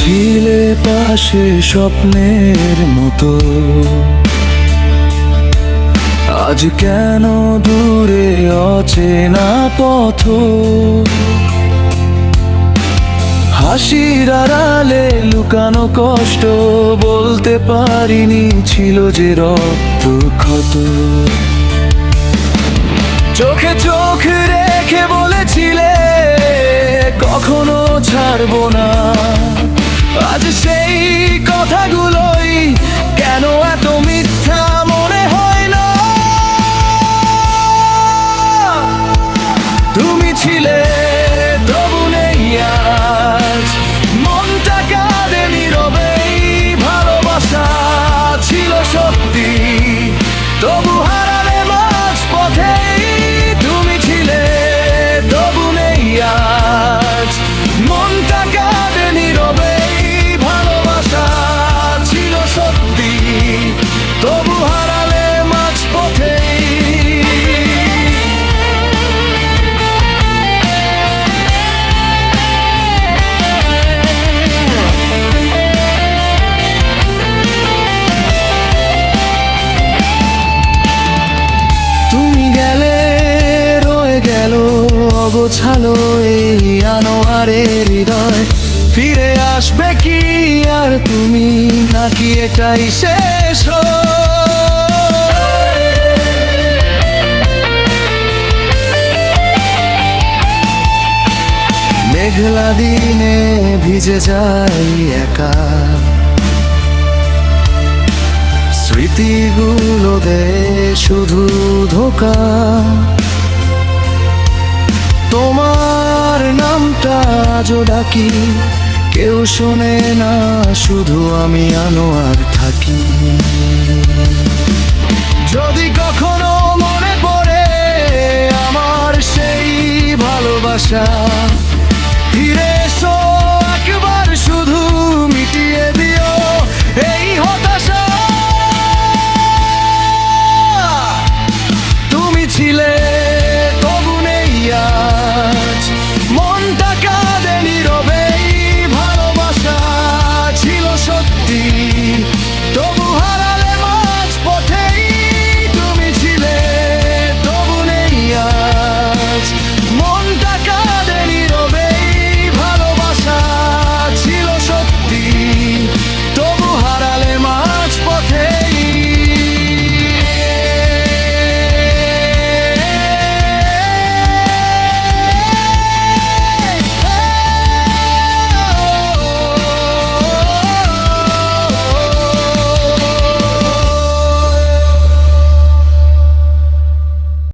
ছিলে পাশে স্বপ্নের মতো, আজ কেন দূরে অচেনা পথ। হাসির আড়ালে লুকানো কষ্ট বলতে পারিনি ছিল যে রক্ত ক্ষত। চোখে চোখ রেখে বলেছিলে কখনো ছাড়বো না, আজ সেই কথাগুলোই কেন এত মিথ্যা মনে হয় না। তুমি ছিলে তবু নেই আজ, মনটা কাঁদে নীরবে, ভালোবাসা ছিল সত্যি তবু হারালে মাঝ পথে। তুমি ছিলে তবু নেই আজ, মনটা কাঁদে নীরবে, ভালোবাসা ছিল সত্যি তবু হারালে মাঝ পথে। অগোছালো এই আনোয়ারের হৃদয়, ফিরে আসবে কি আর তুমি, নাকি এটাই শেষ? মেঘলা দিনে ভিজে যাই একা, স্মৃতিগুলো দে শুধু ধোঁকা। তোমার নামটা আজও ডাকি, কেউ শোনে না, শুধু আমি আনোয়ার থাকি। যদি কখনো মনে পড়ে আমার সেই ভালোবাসা, ফিরে এসো